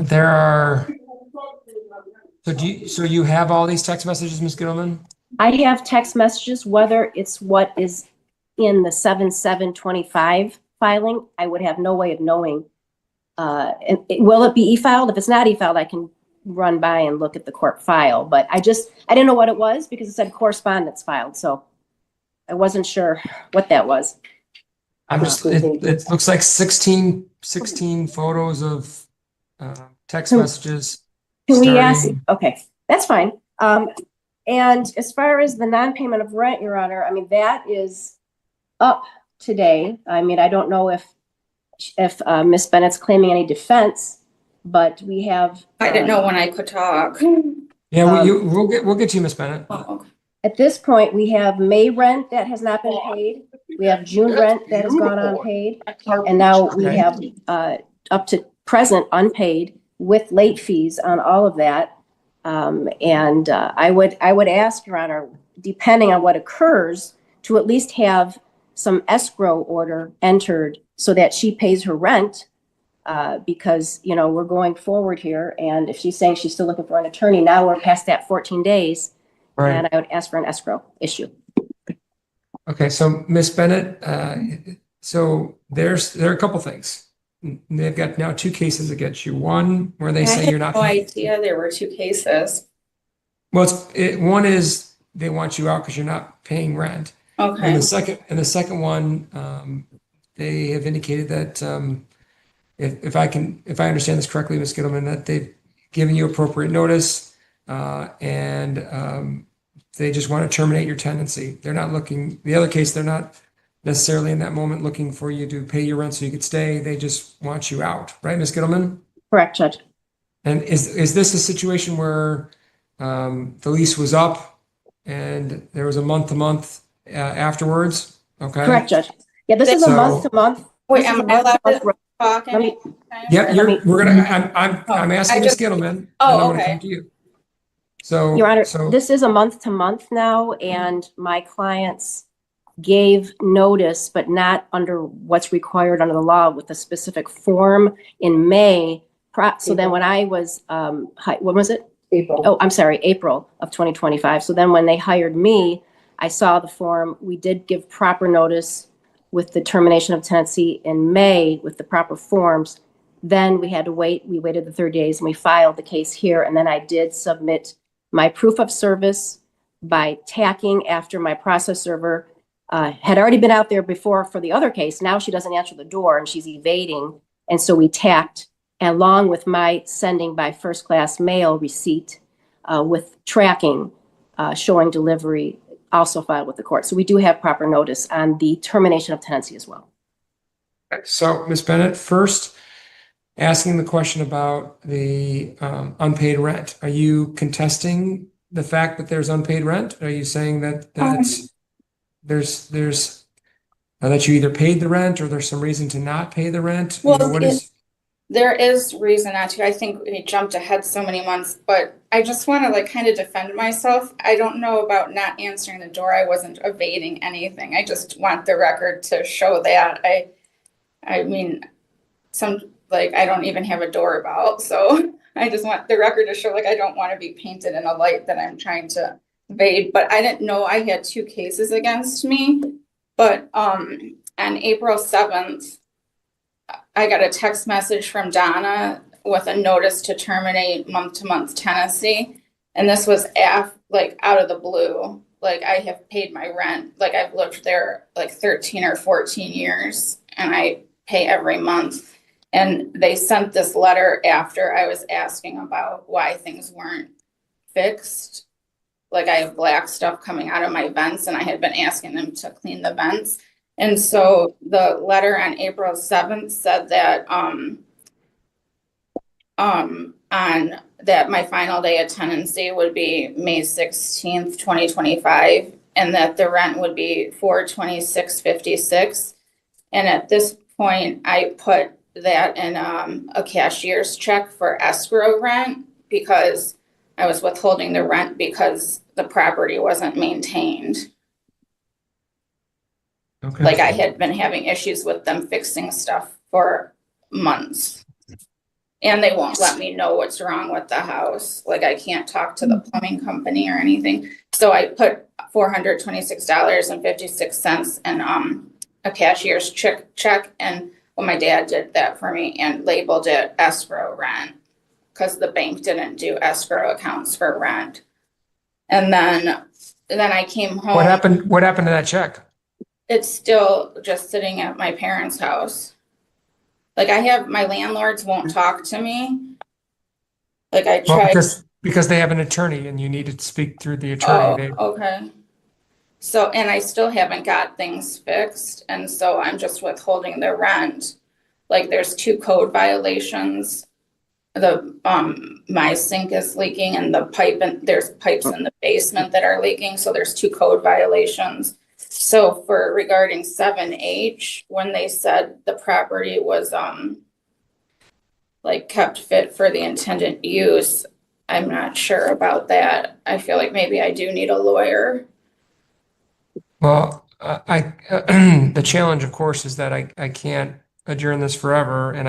There are, so you have all these text messages, Ms. Gittleman? I have text messages, whether it's what is in the 7/7/25 filing, I would have no way of knowing. Will it be e-filed? If it's not e-filed, I can run by and look at the court file, but I didn't know what it was because it said correspondence filed, so I wasn't sure what that was. It looks like 16 photos of text messages. Can we ask? Okay, that's fine. And as far as the non-payment of rent, Your Honor, I mean, that is up today. I mean, I don't know if Ms. Bennett's claiming any defense, but we have. I didn't know when I could talk. Yeah, we'll get to you, Ms. Bennett. Oh, okay. At this point, we have May rent that has not been paid. We have June rent that has gone unpaid. And now we have up to present unpaid with late fees on all of that. I would ask, Your Honor, depending on what occurs, to at least have some escrow order entered so that she pays her rent, because, you know, we're going forward here. And if she's saying she's still looking for an attorney, now we're past that 14 days. Right. And I would ask for an escrow issue. Okay, so Ms. Bennett, so there are a couple things. They've got now 2 cases against you. One where they say you're not. I had no idea there were 2 cases. Well, one is they want you out because you're not paying rent. Okay. And the second one, they have indicated that if I understand this correctly, Ms. Gittleman, that they've given you appropriate notice, and they just want to terminate your tenancy. They're not looking. The other case, they're not necessarily in that moment looking for you to pay your rent so you could stay. They just want you out, right, Ms. Gittleman? Correct, Judge. And is this a situation where the lease was up and there was a month-to-month afterwards? Okay. Correct, Judge. Yeah, this is a month-to-month. Wait, am I allowed to talk? Yeah, I'm asking Ms. Gittleman. Oh, and I'm gonna okay. come to you. So, Your Honor, this is a month-to-month now, and my clients gave notice, but not under what's required under the law with a specific form in May. So then when I was, when was it? April. Oh, I'm sorry, April of 2025. So then when they hired me, I saw the form. We did give proper notice with the termination of tenancy in May with the proper forms. Then we had to wait. We waited the 30 days and we filed the case here. And then I did submit my proof of service by tacking after my process server had already been out there before for the other case. Now she doesn't answer the door and she's evading. And so we tacked, along with my sending by first class mail receipt with tracking showing delivery, also filed with the court. So we do have proper notice on the termination of tenancy as well. So Ms. Bennett, first asking the question about the unpaid rent. Are you contesting the fact that there's unpaid rent? Are you saying that there's that you either paid the rent or there's some reason to not pay the rent? Well, There is reason not to. I think we jumped ahead so many months, but I just want to kind of defend myself. I don't know about not answering the door. I wasn't evading anything. I just want the record to show that. I mean, I don't even have a doorbell, so I just want the record to show I don't want to be painted in a light that I'm trying to evade. But I didn't know I had 2 cases against me. But on April 7th, I got a text message from Donna with a notice to terminate month-to-month tenancy. And this was out of the blue. I have paid my rent. I've lived there 13 or 14 years and I pay every month. And they sent this letter after I was asking about why things weren't fixed. I have black stuff coming out of my vents and I had been asking them to clean the vents. And so the letter on April 7th said that on that my final day of tenancy would be May 16th, 2025, and that the rent would be $426.56. And at this point, I put that in a cashier's check for escrow rent because I was withholding the rent because the property wasn't maintained. Okay. I had been having issues with them fixing stuff for months. And they won't let me know what's wrong with the house. Like I can't talk to the plumbing company or anything. So I put $426.56 in a cashier's check. And well, my dad did that for me and labeled it escrow rent because the bank didn't do escrow accounts for rent. And then I came home. What happened to that check? It's still just sitting at my parents' house. Like my landlords won't talk to me. Like I Well, tried. because they have an attorney and you need to speak through the attorney. Oh, okay. So, and I still haven't got things fixed. And so I'm just withholding the rent. Like there's 2 code violations. My sink is leaking and there's pipes in the basement that are leaking. So there's 2 code violations. So regarding 7H, when they said the property was, like kept fit for the intended use, I'm not sure about that. I feel like maybe I do need a lawyer. Well, the challenge, of course, is that I can't adjourn this forever, and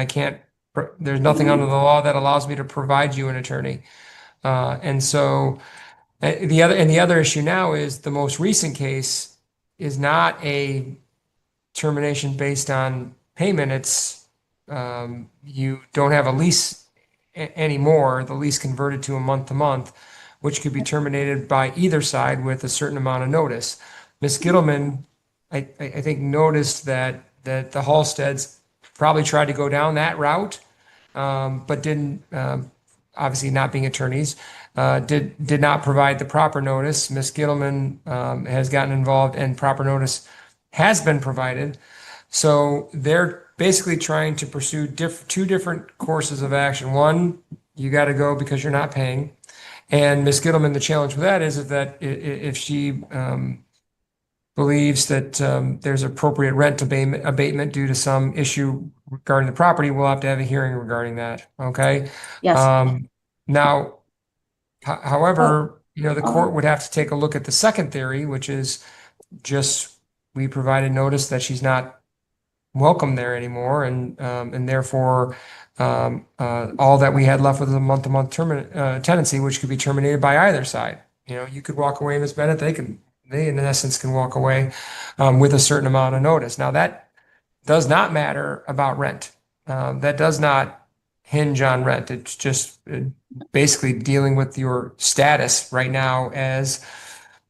there's nothing under the law that allows me to provide you an attorney. And so the other issue now is the most recent case is not a termination based on payment. It's you don't have a lease anymore. The lease converted to a month-to-month, which could be terminated by either side with a certain amount of notice. Ms. Gittleman, I think, noticed that the Halsteads probably tried to go down that route, but didn't, obviously not being attorneys, did not provide the proper notice. Ms. Gittleman has gotten involved and proper notice has been provided. So they're basically trying to pursue 2 different courses of action. One, you got to go because you're not paying. And Ms. Gittleman, the challenge with that is that if she believes that there's appropriate rent abatement due to some issue regarding the property, we'll have to have a hearing regarding that. Okay. Yes. Now, however, the court would have to take a look at the second theory, which is just we provided notice that she's not welcome there anymore, and therefore all that we had left was a month-to-month tenancy, which could be terminated by either side. You could walk away, Ms. Bennett. They in essence can walk away with a certain amount of notice. Now that does not matter about rent. That does not hinge on rent. It's just basically dealing with your status right now as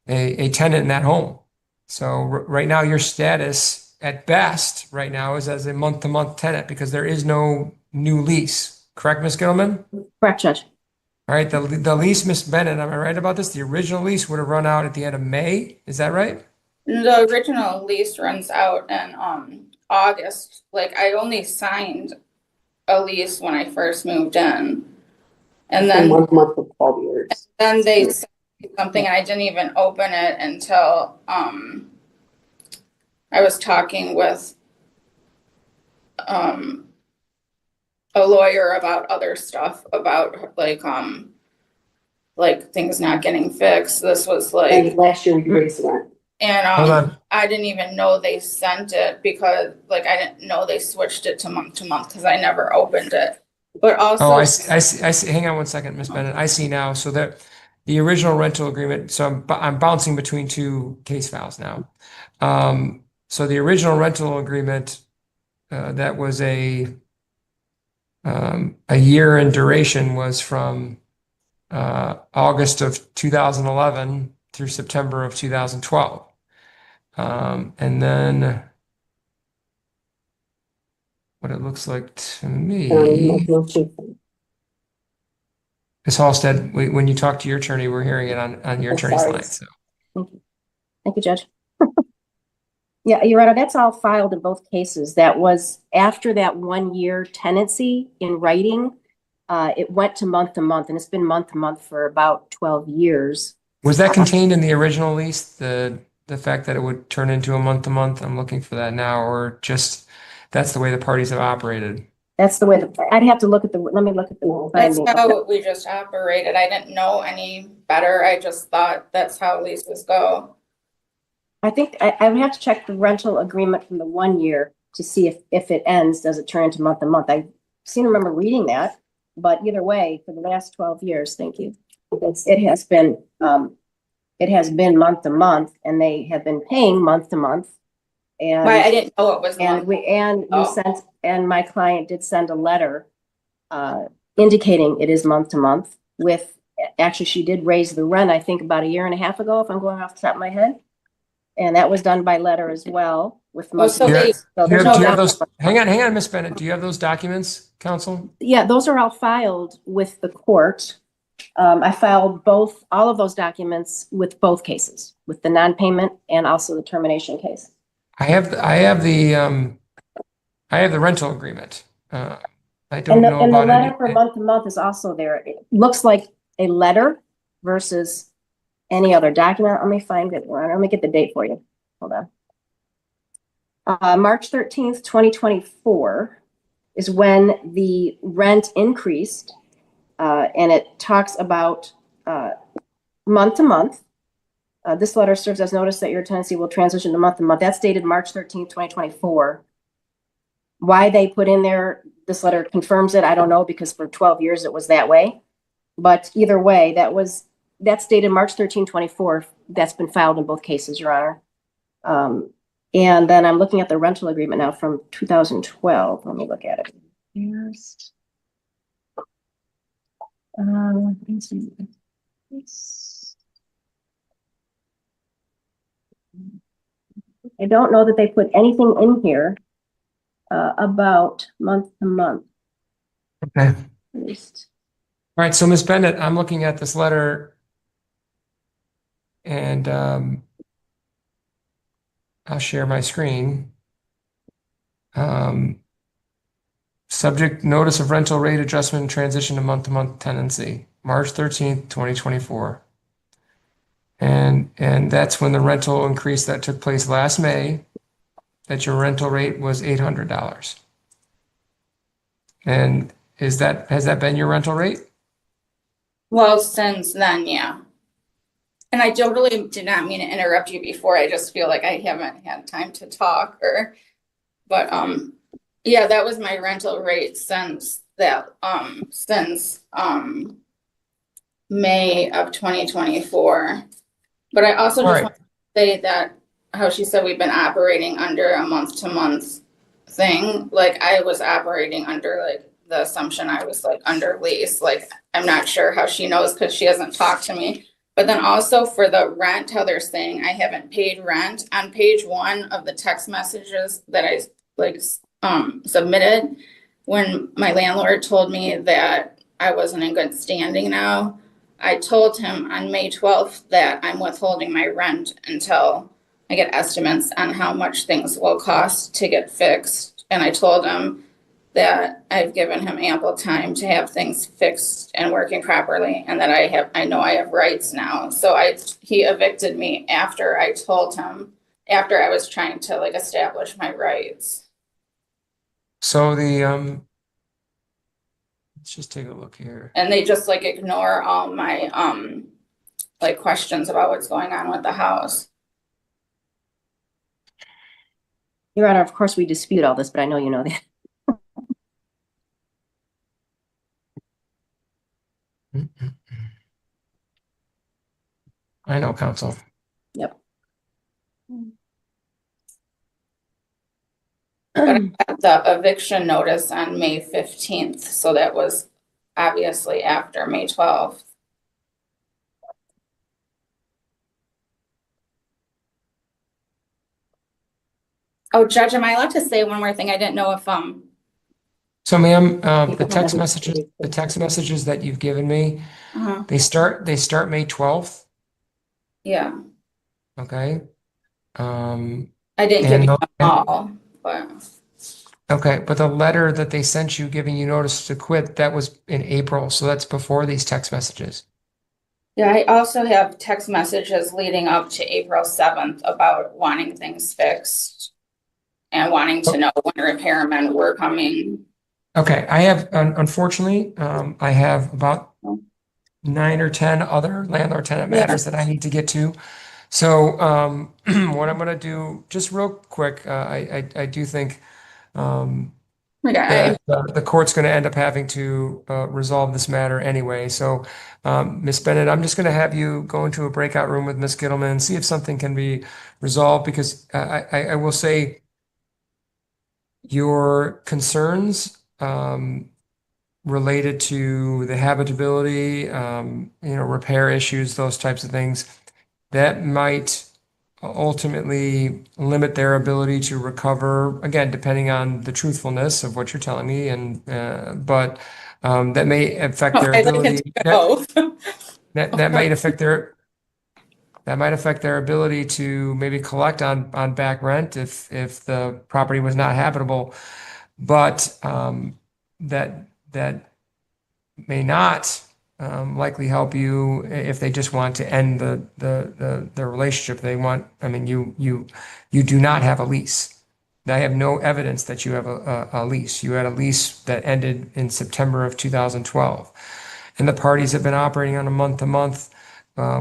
a tenant in that home. So right now your status at best right now is as a month-to-month tenant because there is no new lease. Correct, Ms. Gittleman? Correct, Judge. All right, the lease, Ms. Bennett, am I right about this? The original lease would have run out at the end of May. Is that right? The original lease runs out in August. Like I only signed a lease when I first moved in. And then 1 month of 12 years. then they sent me something and I didn't even open it until I was talking with a lawyer about other stuff about like things not getting fixed. This was like, And last year we raised rent. and Hold on. I didn't even know they sent it because like I didn't know they switched it to month because I never opened it. But also, Oh, I see. Hang on one second, Ms. Bennett. I see now. So that the original rental agreement, so I'm bouncing between 2 case files now. So the original rental agreement, that was a year in duration, was from August of 2011 through September of 2012. And then what it looks like to me, Ms. Halstead, when you talk to your attorney, we're hearing it on your attorney's sorry. line. So. Thank you, Judge. Yeah, Your Honor, that's all filed in both cases. That was after that 1-year tenancy in writing. It went to month, and it's been month to month for about 12 years. Was that contained in the original lease, the fact that it would turn into a month to month? I'm looking for that now, or just that's the way the parties have operated. That's the way I'd have to look at let me look at the that's finding. how we just operated. I didn't know any better. I just thought that's how leases go. I think I would have to check the rental agreement from the 1 year to see if it ends, does it turn into month to month? I seem to remember reading that. But either way, for the last 12 years, thank you. It has been month to month, and they have been paying month to month. Why, I And, didn't know it was and month. we Oh. sent, and my client did send a letter indicating it is month to month with, actually, she did raise the rent, I think about a year and a half ago, if I'm going off the top of my head. And that was done by letter as well with month. so to they- month. So Do you there's have, no do you have doubt. those, hang on, Ms. Bennett, do you have those documents, counsel? Yeah, those are all filed with the court. I filed all of those documents with both cases, with the non-payment and also the termination case. I have the rental agreement. I don't And know the about letter for any. month to month is also there. It looks like a letter versus any other document. Let me find it. Let me get the date for you. Hold on. March 13th, 2024 is when the rent increased. And it talks about month to month. This letter serves as notice that your tenancy will transition to month to month. That's dated March 13th, 2024. Why they put in there, this letter confirms it, I don't know, because for 12 years it was that way. But either way, that's dated March 13, 24. That's been filed in both cases, Your Honor. And then I'm looking at the rental agreement now from 2012. Let me look at it. Here's I don't know that they put anything in here about month to month. Okay. At least. All right, so Ms. Bennett, I'm looking at this letter and I'll share my screen. Subject notice of rental rate adjustment and transition to month-to-month tenancy, March 13th, 2024. And that's when the rental increase that took place last May, that your rental rate was $800. And has that been your rental rate? Well, since then, yeah. And I totally did not mean to interrupt you before. I just feel like I haven't had time to talk but yeah, that was my rental rate since May of 2024. But I also All just right. want to say that how she said we've been operating under a month to month thing. Like I was operating under like the assumption I was like under lease. Like I'm not sure how she knows because she hasn't talked to me. But then also for the rent, how they're saying I haven't paid rent on page 1 of the text messages that I like submitted when my landlord told me that I wasn't in good standing now. I told him on May 12th that I'm withholding my rent until I get estimates on how much things will cost to get fixed. And I told him that I've given him ample time to have things fixed and working properly and that I know I have rights now. So he evicted me after I told him, after I was trying to like establish my rights. So let's just take a look here. And they just like ignore all my like questions about what's going on with the house. Your Honor, of course, we dispute all this, but I know you know that. I know, counsel. Yep. But I got the eviction notice on May 15th, so that was obviously after May 12th. Oh, Judge, am I allowed to say one more thing? I didn't know if So ma'am, the text messages that you've given me, they start May 12th, yeah, okay? I didn't give And you the- them all, but Okay, but the letter that they sent you giving you notice to quit, that was in April, so that's before these text messages. yeah, I also have text messages leading up to April 7th about wanting things fixed and wanting to know when repairmen were coming. Okay, I have, unfortunately, I have about 9 or 10 other landlord-tenant matters that I need to get to. So, what I'm gonna do, just real quick, I do think, Like I, the court's going to end up having to resolve this matter anyway. So, Ms. Bennett, I'm just going to have you go into a breakout room with Ms. Gittleman, see if something can be resolved, because I will say your concerns related to the habitability, repair issues, those types of things, that might ultimately limit their ability to recover, again, depending on the truthfulness of what you're telling me, and but that may affect their I'd like it ability. to be both. That might affect their ability to maybe collect on back rent if the property was not habitable. But that may not likely help you if they just want to end the relationship. They want, I mean, you do not have a lease. I have no evidence that you have a lease. You had a lease that ended in September of 2012, and the parties have been operating on a month-to-month,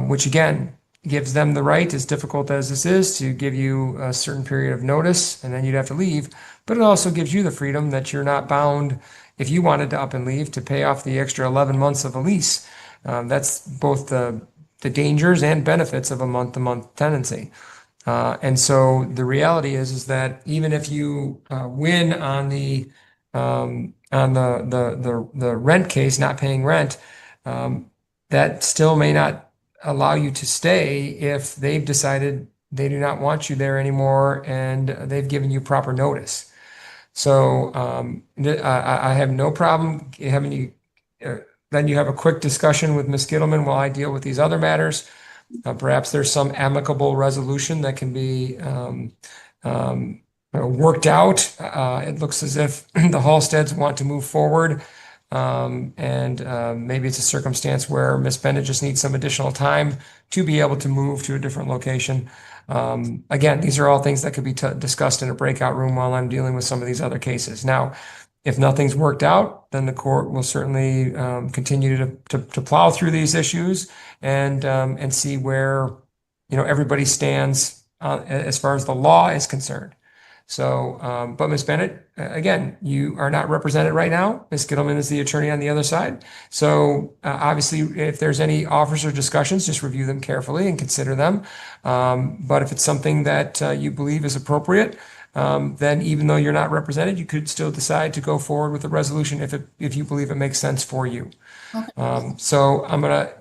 which again gives them the right, as difficult as this is, to give you a certain period of notice, and then you'd have to leave. But it also gives you the freedom that you're not bound, if you wanted to up and leave, to pay off the extra 11 months of a lease. That's both the dangers and benefits of a month-to-month tenancy. And so the reality is that even if you win on the rent case, not paying rent, that still may not allow you to stay if they've decided they do not want you there anymore and they've given you proper notice. So I have no problem having you, then you have a quick discussion with Ms. Gittleman while I deal with these other matters. Perhaps there's some amicable resolution that can be worked out. It looks as if the Halsteads want to move forward. And maybe it's a circumstance where Ms. Bennett just needs some additional time to be able to move to a different location. Again, these are all things that could be discussed in a breakout room while I'm dealing with some of these other cases. Now, if nothing's worked out, then the court will certainly continue to plow through these issues and see where everybody stands as far as the law is concerned. So, but Ms. Bennett, again, you are not represented right now. Ms. Gittleman is the attorney on the other side. So obviously, if there's any offers or discussions, just review them carefully and consider them. But if it's something that you believe is appropriate, then even though you're not represented, you could still decide to go forward with the resolution if you believe it makes sense for you. So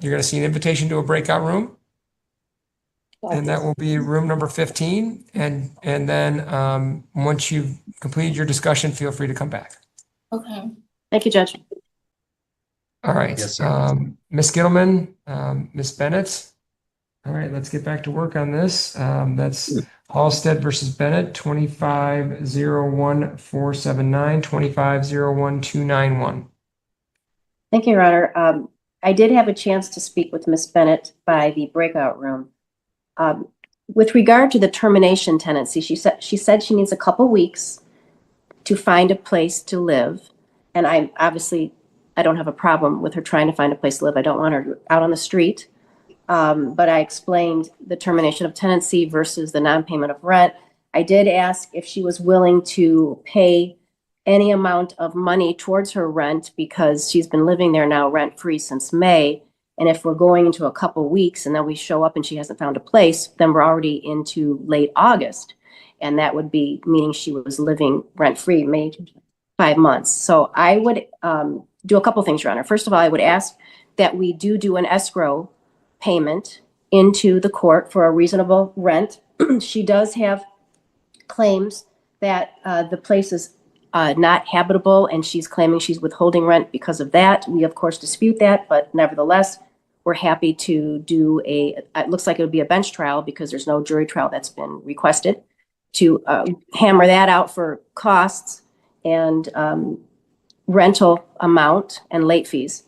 you're gonna see an invitation to a breakout room. And that will be room number 15. And then once you've completed your discussion, feel free to come back. Okay. Thank you, Judge. All right. Yes, sir. Ms. Gittleman, Ms. Bennett. All right, let's get back to work on this. That's Halstead versus Bennett, 25-01-479, 25-01-291. Thank you, Your Honor. I did have a chance to speak with Ms. Bennett by the breakout room. With regard to the termination tenancy, she said she needs a couple weeks to find a place to live. And I don't have a problem with her trying to find a place to live. I don't want her out on the street. But I explained the termination of tenancy versus the non-payment of rent. I did ask if she was willing to pay any amount of money towards her rent because she's been living there now rent-free since May. And if we're going into a couple weeks and then we show up and she hasn't found a place, then we're already into late August. And that would be meaning she was living rent-free, maybe 5 months. So I would do a couple things, Your Honor. First of all, I would ask that we do an escrow payment into the court for a reasonable rent. She does have claims that the place is not habitable, and she's claiming she's withholding rent because of that. We, of course, dispute that, but nevertheless, we're happy to do it looks like it would be a bench trial because there's no jury trial that's been requested, to hammer that out for costs and rental amount and late fees.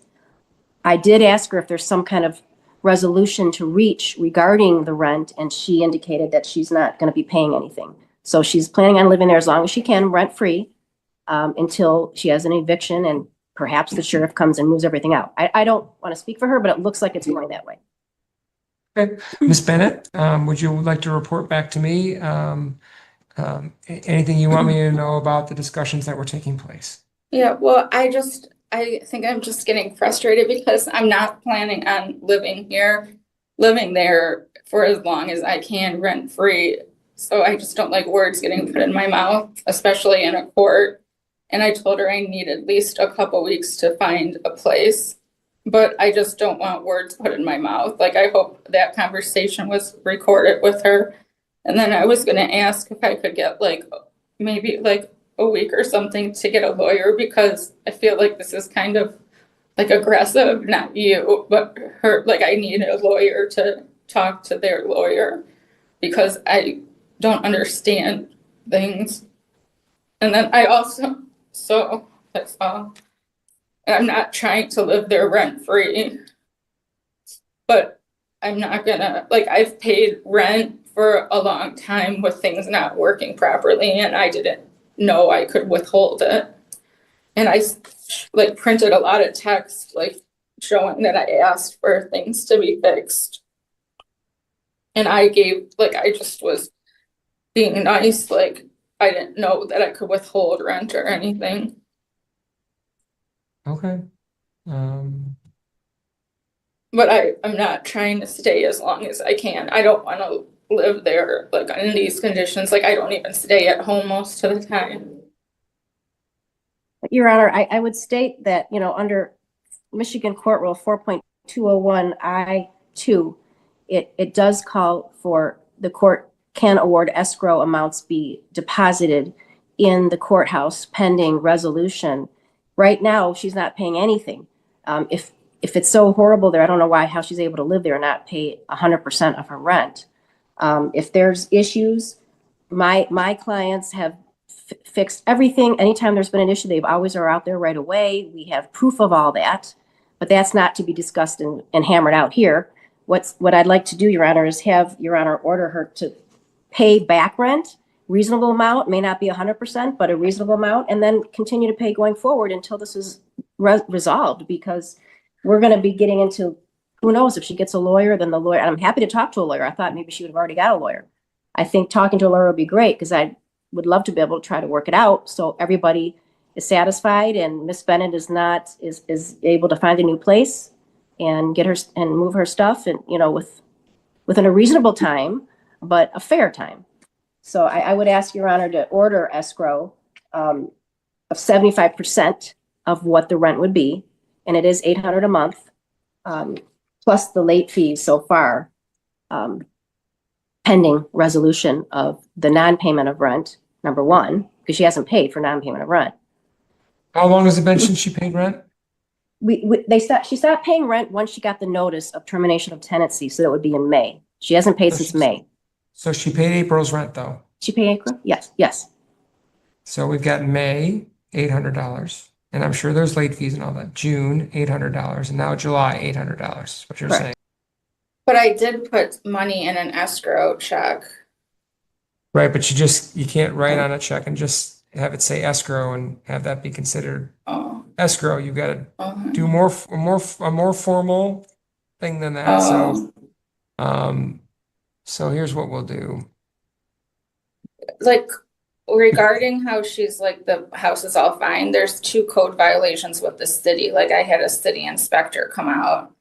I did ask her if there's some kind of resolution to reach regarding the rent, and she indicated that she's not going to be paying anything. So she's planning on living there as long as she can, rent-free, until she has an eviction and perhaps the sheriff comes and moves everything out. I don't want to speak for her, but it looks like it's going that way. Okay. Ms. Bennett, would you like to report back to me Anything you want me to know about the discussions that were taking place? Yeah, well, I think I'm just getting frustrated because I'm not planning on living there for as long as I can rent free. So I just don't like words getting put in my mouth, especially in a court. And I told her I need at least a couple weeks to find a place. But I just don't want words put in my mouth. Like, I hope that conversation was recorded with her. And then I was gonna ask if I could get like, maybe like a week or something to get a lawyer, because I feel like this is kind of like aggressive, not you, but her, like I need a lawyer to talk to their lawyer because I don't understand things. And then I also, so that's all. I'm not trying to live there rent free, but I'm not gonna, like, I've paid rent for a long time with things not working properly, and I didn't know I could withhold it. And I like printed a lot of text, like showing that I asked for things to be fixed. And I gave, like, I just was being nice, like, I didn't know that I could withhold rent or anything. Okay. But I'm not trying to stay as long as I can. I don't want to live there, like, in these conditions. Like, I don't even stay at home most of the time. Your Honor, I would state that, under Michigan Court Rule 4.201 I-2, it does call for the court can award escrow amounts be deposited in the courthouse pending resolution. Right now, she's not paying anything. If it's so horrible there, I don't know how she's able to live there and not pay 100% of her rent. If there's issues, my clients have fixed everything. Anytime there's been an issue, they've always are out there right away. We have proof of all that, but that's not to be discussed and hammered out here. What I'd like to do, Your Honor, is have Your Honor order her to pay back rent, reasonable amount, may not be 100%, but a reasonable amount, and then continue to pay going forward until this is resolved, because we're going to be getting into, who knows, if she gets a lawyer, then the lawyer, and I'm happy to talk to a lawyer. I thought maybe she would have already got a lawyer. I think talking to a lawyer would be great, because I would love to be able to try to work it out so everybody is satisfied and Miss Bennett is able to find a new place and get her and move her stuff, and within a reasonable time, but a fair time. So I would ask Your Honor to order escrow of 75% of what the rent would be, and it is $800 a month, plus the late fees so far, pending resolution of the non-payment of rent, number one, because she hasn't paid for non-payment of rent. How long has it been since she paid rent? She stopped paying rent once she got the notice of termination of tenancy, so that would be in May. She hasn't paid since May. So she paid April's rent though. She paid April? Yes. So we've got May, $800, and I'm sure there's late fees and all that. June, $800, and now July, $800, is what you're Correct. saying. But I did put money in an escrow check. Right, but you can't write on a check and just have it say escrow and have that be considered Oh, escrow. You've got to oh, do a more formal thing than that. So here's what we'll do. like, regarding how she's like, the house is all fine, there's 2 code violations with the city. Like, I had a city inspector come out.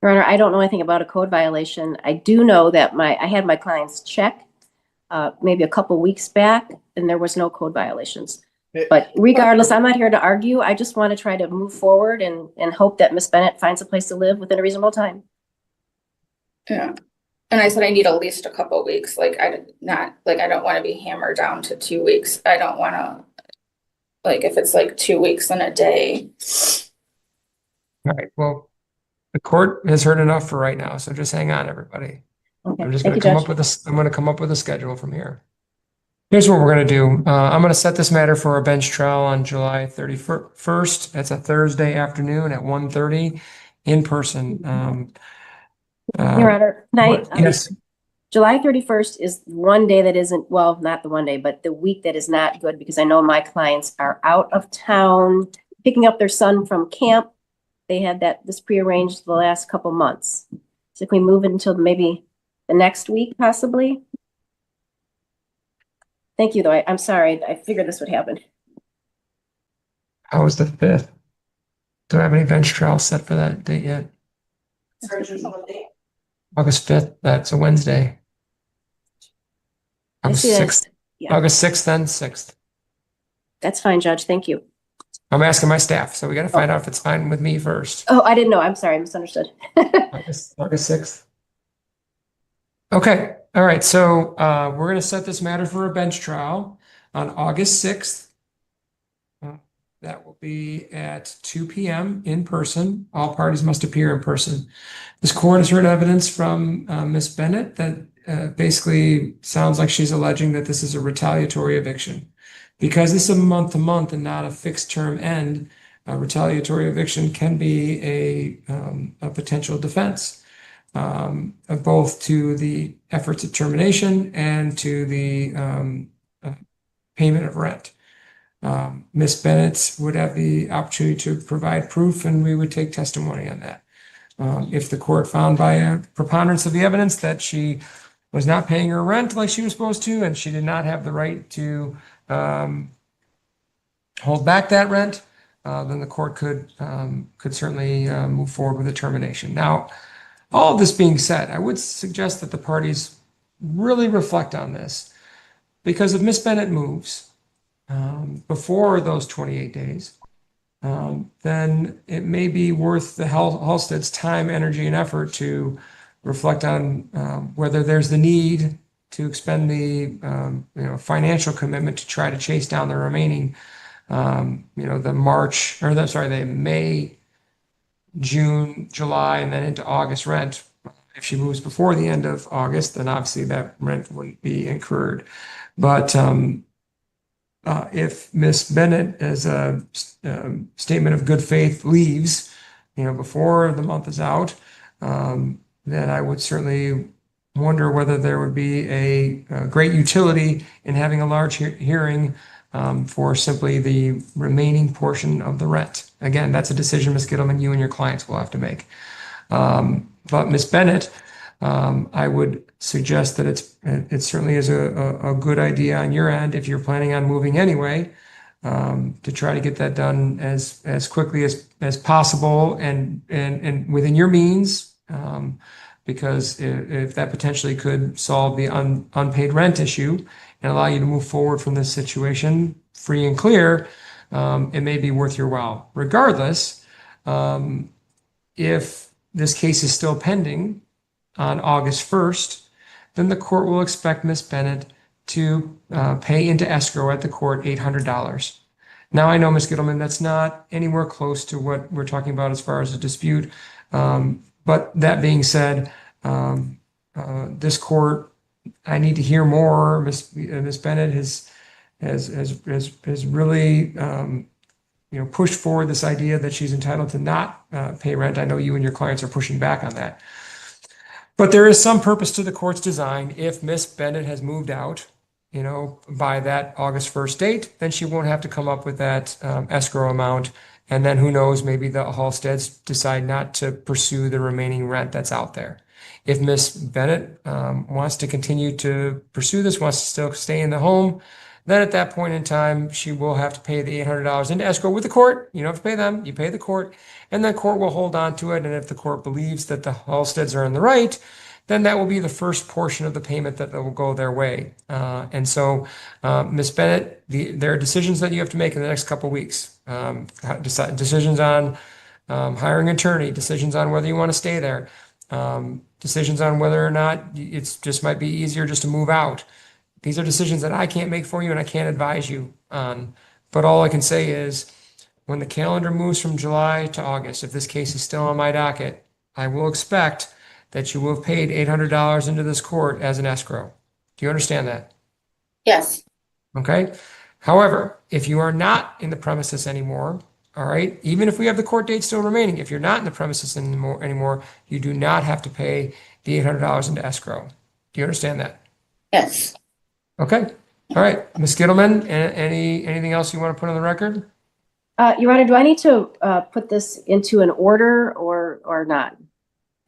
Your Honor, I don't know anything about a code violation. I do know that I had my clients check maybe a couple weeks back, and there was no code violations. But regardless, I'm not here to argue. I just want to try to move forward and hope that Miss Bennett finds a place to live within a reasonable time. Yeah. And I said I need at least a couple weeks. Like, I don't want to be hammered down to 2 weeks. I don't want to, like, if it's like 2 weeks and a day. All right, well, the court has heard enough for right now, so just hang on, everybody. Okay. I'm just Thank going you, to Judge. I'm going to come up with a schedule from here. Here's what we're going to do. I'm going to set this matter for a bench trial on July 31st. That's a Thursday afternoon at 1:30 in person. Your Honor, tonight, Yes, July 31st is one day that isn't, well, not the one day, but the week that is not good, because I know my clients are out of town picking up their son from camp. They had this prearranged the last couple months. So can we move it until maybe the next week possibly. Thank you, though. I'm sorry. I figured this would happen. How was the 5th? Do I have any bench trials set for that date yet? August 5th, that's a Wednesday. I August see that. 6th, Yeah. August 6th, then 6th. That's fine, Judge. Thank you. I'm asking my staff, so we got to find out if it's fine with me first. Oh, I didn't know. I'm sorry. I misunderstood. August 6th. Okay, all right, so we're going to set this matter for a bench trial on August 6th. That will be at 2 p.m. in person. All parties must appear in person. This court has heard evidence from Ms. Bennett that basically sounds like she's alleging that this is a retaliatory eviction. Because this is a month-to-month and not a fixed term end, a retaliatory eviction can be a potential defense. Both to the efforts of termination and to the payment of rent. Ms. Bennett would have the opportunity to provide proof, and we would take testimony on that. If the court found by a preponderance of the evidence that she was not paying her rent like she was supposed to, and she did not have the right to hold back that rent, then the court could certainly move forward with a termination. Now, all of this being said, I would suggest that the parties really reflect on this, because if Ms. Bennett moves before those 28 days, then it may be worth the Halstead's time, energy, and effort to reflect on whether there's the need to expend the financial commitment to try to chase down the remaining the May, June, July, and then into August rent. If she moves before the end of August, then obviously that rent wouldn't be incurred. But if Miss Bennett, as a statement of good faith, leaves, before the month is out, then I would certainly wonder whether there would be a great utility in having a large hearing for simply the remaining portion of the rent. Again, that's a decision, Ms. Gittleman, you and your clients will have to make. But Ms. Bennett, I would suggest that it certainly is a good idea on your end, if you're planning on moving anyway, to try to get that done as quickly as possible and within your means, because if that potentially could solve the unpaid rent issue and allow you to move forward from this situation free and clear, it may be worth your while. Regardless, if this case is still pending on August 1st, then the court will expect Ms. Bennett to pay into escrow at the court $800. Now, I know, Ms. Gittleman, that's not anywhere close to what we're talking about as far as a dispute. But that being said, this court, I need to hear more. Ms. Bennett has really pushed forward this idea that she's entitled to not pay rent. I know you and your clients are pushing back on that. But there is some purpose to the court's design. If Miss Bennett has moved out, by that August 1st date, then she won't have to come up with that escrow amount. And then who knows, maybe the Halsteads decide not to pursue the remaining rent that's out there. If Miss Bennett wants to continue to pursue this, wants to still stay in the home, then at that point in time, she will have to pay the $800 into escrow with the court. You don't have to pay them, you pay the court, and the court will hold on to it. And if the court believes that the Halsteads are in the right, then that will be the first portion of the payment that will go their way. And so, Ms. Bennett, there are decisions that you have to make in the next couple of weeks. Decisions on hiring an attorney, decisions on whether you want to stay there, decisions on whether or not it's just might be easier just to move out. These are decisions that I can't make for you and I can't advise you on. But all I can say is, when the calendar moves from July to August, if this case is still on my docket, I will expect that you will have paid $800 into this court as an escrow. Do you understand that? Yes. Okay. However, if you are not in the premises anymore, all right, even if we have the court date still remaining, if you're not in the premises anymore, you do not have to pay the $800 into escrow. Do you understand that? Yes. Okay. All right. Ms. Gittleman, anything else you want to put on the record? Your Honor, do I need to put this into an order or not?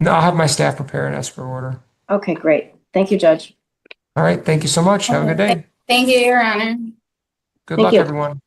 No, I'll have my staff prepare an escrow order. Okay, great. Thank you, Judge. All right, thank you so much. Have a good day. Thank you, Your Honor. Good Thank luck, you. everyone.